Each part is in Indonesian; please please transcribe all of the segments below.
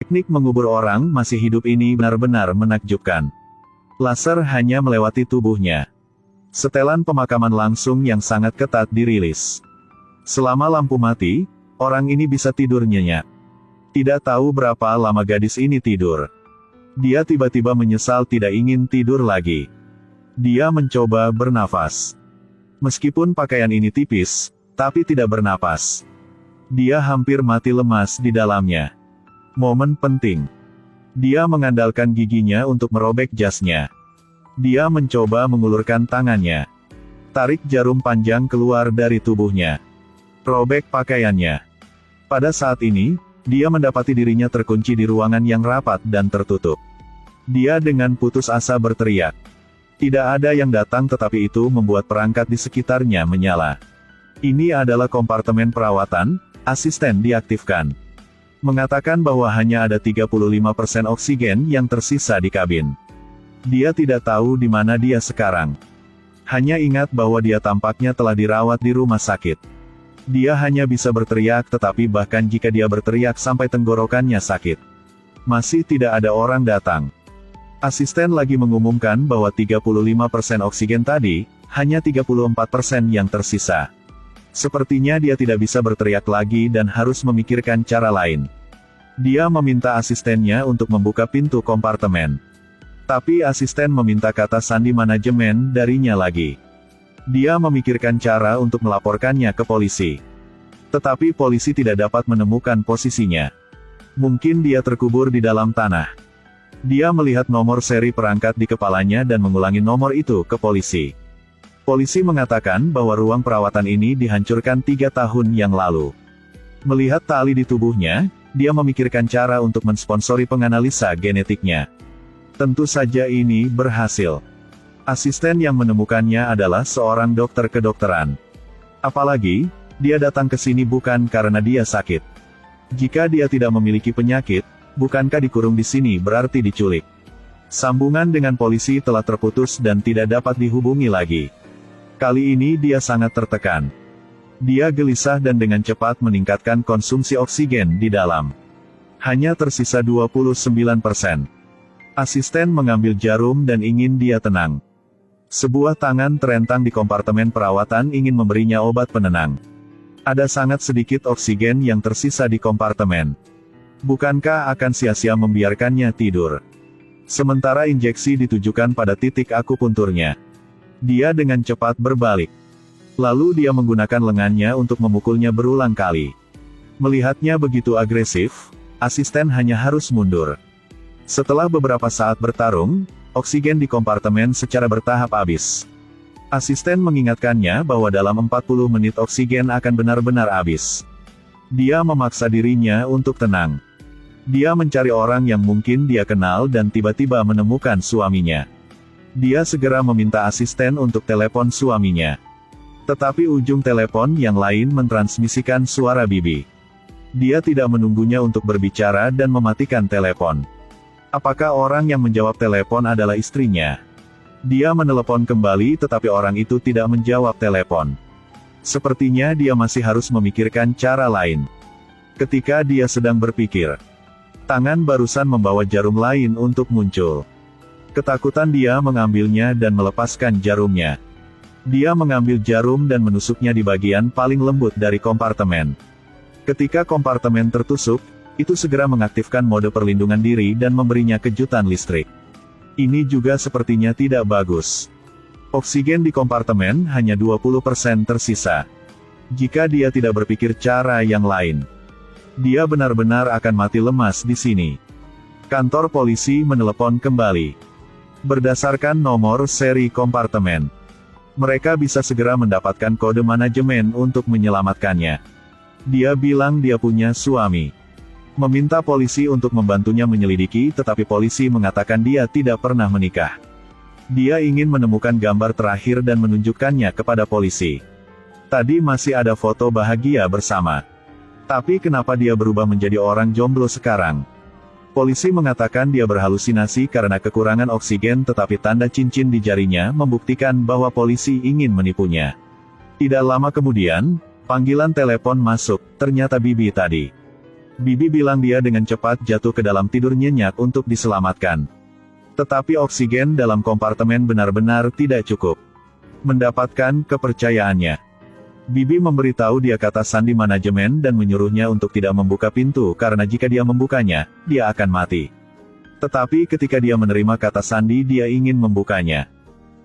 Teknik mengubur orang masih hidup ini benar-benar menakjubkan. Laser hanya melewati tubuhnya. Setelan pemakaman langsung yang sangat ketat dirilis. Selama lampu mati, orang ini bisa tidur nyenyak. Tidak tahu berapa lama gadis ini tidur. Dia tiba-tiba menyesal tidak ingin tidur lagi. Dia mencoba bernafas. Meskipun pakaian ini tipis, tapi tidak bernapas. Dia hampir mati lemas di dalamnya. Momen penting. Dia mengandalkan giginya untuk merobek jasnya. Dia mencoba mengulurkan tangannya. Tarik jarum panjang keluar dari tubuhnya. Robek pakaiannya. Pada saat ini, dia mendapati dirinya terkunci di ruangan yang rapat dan tertutup. Dia dengan putus asa berteriak. Tidak ada yang datang tetapi itu membuat perangkat di sekitarnya menyala. Ini adalah kompartemen perawatan, asisten diaktifkan. Mengatakan bahwa hanya ada 35% oksigen yang tersisa di kabin. Dia tidak tahu di mana dia sekarang. Hanya ingat bahwa dia tampaknya telah dirawat di rumah sakit. Dia hanya bisa berteriak tetapi bahkan jika dia berteriak sampai tenggorokannya sakit, masih tidak ada orang datang. Asisten lagi mengumumkan bahwa 35% oksigen tadi, hanya 34% yang tersisa. Sepertinya dia tidak bisa berteriak lagi dan harus memikirkan cara lain. Dia meminta asistennya untuk membuka pintu kompartemen. Tapi asisten meminta kata sandi manajemen darinya lagi. Dia memikirkan cara untuk melaporkannya ke polisi. Tetapi polisi tidak dapat menemukan posisinya. Mungkin dia terkubur di dalam tanah. Dia melihat nomor seri perangkat di kepalanya dan mengulangi nomor itu ke polisi. Polisi mengatakan bahwa ruang perawatan ini dihancurkan 3 tahun yang lalu. Melihat tali di tubuhnya, dia memikirkan cara untuk mensponsori penganalisa genetiknya. Tentu saja ini berhasil. Asisten yang menemukannya adalah seorang dokter kedokteran. Apalagi, dia datang ke sini bukan karena dia sakit. Jika dia tidak memiliki penyakit, bukankah dikurung di sini berarti diculik? Sambungan dengan polisi telah terputus dan tidak dapat dihubungi lagi. Kali ini dia sangat tertekan. Dia gelisah dan dengan cepat meningkatkan konsumsi oksigen di dalam. Hanya tersisa 29%. Asisten mengambil jarum dan ingin dia tenang. Sebuah tangan terentang di kompartemen perawatan ingin memberinya obat penenang. Ada sangat sedikit oksigen yang tersisa di kompartemen. Bukankah akan sia-sia membiarkannya tidur? Sementara injeksi ditujukan pada titik akupunturnya. Dia dengan cepat berbalik. Lalu dia menggunakan lengannya untuk memukulnya berulang kali. Melihatnya begitu agresif, asisten hanya harus mundur. Setelah beberapa saat bertarung, oksigen di kompartemen secara bertahap habis. Asisten mengingatkannya bahwa dalam 40 menit oksigen akan benar-benar habis. Dia memaksa dirinya untuk tenang. Dia mencari orang yang mungkin dia kenal dan tiba-tiba menemukan suaminya. Dia segera meminta asisten untuk telepon suaminya. Tetapi ujung telepon yang lain mentransmisikan suara Bibi. Dia tidak menunggunya untuk berbicara dan mematikan telepon. Apakah orang yang menjawab telepon adalah istrinya? Dia menelepon kembali tetapi orang itu tidak menjawab telepon. Sepertinya dia masih harus memikirkan cara lain. Ketika dia sedang berpikir, tangan barusan membawa jarum lain untuk muncul. Ketakutan dia mengambilnya dan melepaskan jarumnya. Dia mengambil jarum dan menusuknya di bagian paling lembut dari kompartemen. Ketika kompartemen tertusuk, itu segera mengaktifkan mode perlindungan diri dan memberinya kejutan listrik. Ini juga sepertinya tidak bagus. Oksigen di kompartemen hanya 20% tersisa. Jika dia tidak berpikir cara yang lain, dia benar-benar akan mati lemas di sini. Kantor polisi menelepon kembali. Berdasarkan nomor seri kompartemen, mereka bisa segera mendapatkan kode manajemen untuk menyelamatkannya. Dia bilang dia punya suami. Meminta polisi untuk membantunya menyelidiki tetapi polisi mengatakan dia tidak pernah menikah. Dia ingin menemukan gambar terakhir dan menunjukkannya kepada polisi. Tadi masih ada foto bahagia bersama. Tapi kenapa dia berubah menjadi orang jomblo sekarang? Polisi mengatakan dia berhalusinasi karena kekurangan oksigen tetapi tanda cincin di jarinya membuktikan bahwa polisi ingin menipunya. Tidak lama kemudian, panggilan telepon masuk, ternyata Bibi tadi. Bibi bilang dia dengan cepat jatuh ke dalam tidur nyenyak untuk diselamatkan. Tetapi oksigen dalam kompartemen benar-benar tidak cukup mendapatkan kepercayaannya. Bibi memberitahu dia kata sandi manajemen dan menyuruhnya untuk tidak membuka pintu karena jika dia membukanya, dia akan mati. Tetapi ketika dia menerima kata sandi dia ingin membukanya.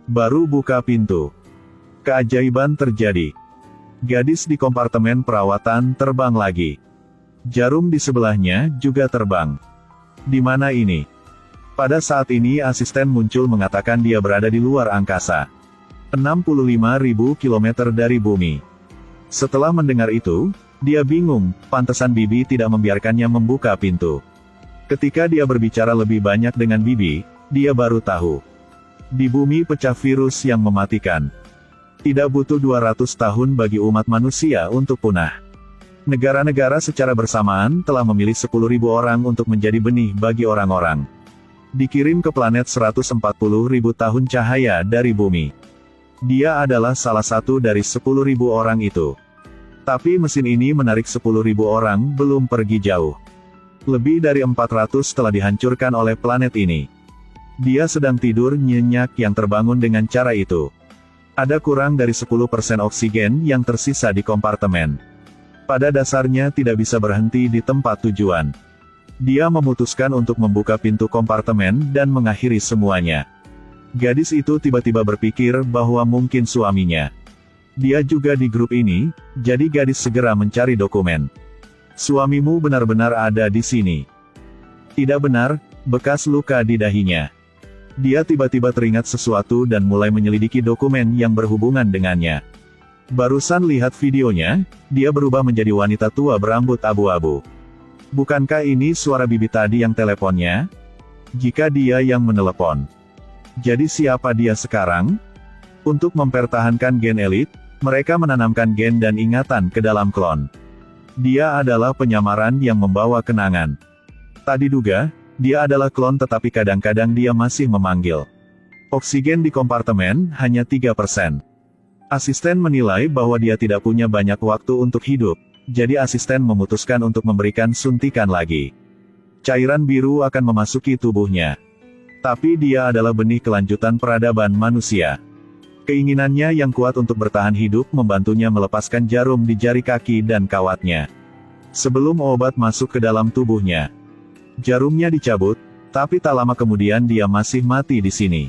Baru buka pintu. Keajaiban terjadi. Gadis di kompartemen perawatan terbang lagi. Jarum di sebelahnya juga terbang. Di mana ini? Pada saat ini asisten muncul mengatakan dia berada di luar angkasa. 65.000 km dari bumi. Setelah mendengar itu, dia bingung, pantesan Bibi tidak membiarkannya membuka pintu. Ketika dia berbicara lebih banyak dengan Bibi, dia baru tahu. Di bumi pecah virus yang mematikan. Tidak butuh 200 tahun bagi umat manusia untuk punah. Negara-negara secara bersamaan telah memilih 10.000 orang untuk menjadi benih bagi orang-orang. Dikirim ke planet 140.000 tahun cahaya dari bumi. Dia adalah salah satu dari 10.000 orang itu. Tapi mesin ini menarik 10.000 orang belum pergi jauh. Lebih dari 400 telah dihancurkan oleh planet ini. Dia sedang tidur nyenyak yang terbangun dengan cara itu. Ada kurang dari 10% oksigen yang tersisa di kompartemen. Pada dasarnya tidak bisa berhenti di tempat tujuan. Dia memutuskan untuk membuka pintu kompartemen dan mengakhiri semuanya. Gadis itu tiba-tiba berpikir bahwa mungkin suaminya. Dia juga di grup ini, jadi gadis segera mencari dokumen. Suamimu benar-benar ada di sini. Tidak benar, bekas luka di dahinya. Dia tiba-tiba teringat sesuatu dan mulai menyelidiki dokumen yang berhubungan dengannya. Barusan lihat videonya, dia berubah menjadi wanita tua berambut abu-abu. Bukankah ini suara Bibi tadi yang teleponnya? Jika dia yang menelepon. Jadi siapa dia sekarang? Untuk mempertahankan gen elit, mereka menanamkan gen dan ingatan ke dalam klon. Dia adalah penyamaran yang membawa kenangan. Tak diduga, dia adalah klon tetapi kadang-kadang dia masih memanggil. Oksigen di kompartemen hanya 3%. Asisten menilai bahwa dia tidak punya banyak waktu untuk hidup, jadi asisten memutuskan untuk memberikan suntikan lagi. Cairan biru akan memasuki tubuhnya. Tapi dia adalah benih kelanjutan peradaban manusia. Keinginannya yang kuat untuk bertahan hidup membantunya melepaskan jarum di jari kaki dan kawatnya. Sebelum obat masuk ke dalam tubuhnya. Jarumnya dicabut, tapi tak lama kemudian dia masih mati di sini.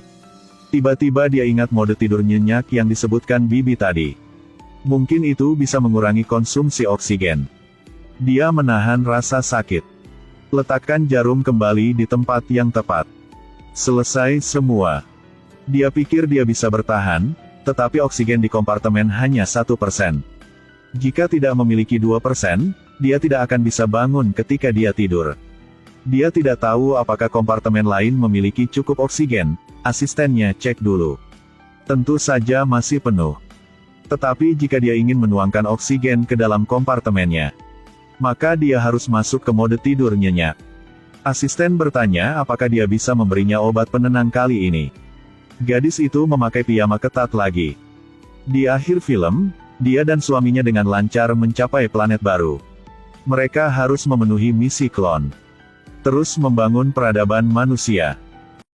Tiba-tiba dia ingat mode tidur nyenyak yang disebutkan Bibi tadi. Mungkin itu bisa mengurangi konsumsi oksigen. Dia menahan rasa sakit. Letakkan jarum kembali di tempat yang tepat. Selesai semua. Dia pikir dia bisa bertahan, tetapi oksigen di kompartemen hanya 1%. Jika tidak memiliki 2%, dia tidak akan bisa bangun ketika dia tidur. Dia tidak tahu apakah kompartemen lain memiliki cukup oksigen, asistennya cek dulu. Tentu saja masih penuh. Tetapi jika dia ingin menuangkan oksigen ke dalam kompartemennya, maka dia harus masuk ke mode tidur nyenyak. Asisten bertanya apakah dia bisa memberinya obat penenang kali ini. Gadis itu memakai piyama ketat lagi. Di akhir film, dia dan suaminya dengan lancar mencapai planet baru. Mereka harus memenuhi misi klon. Terus membangun peradaban manusia.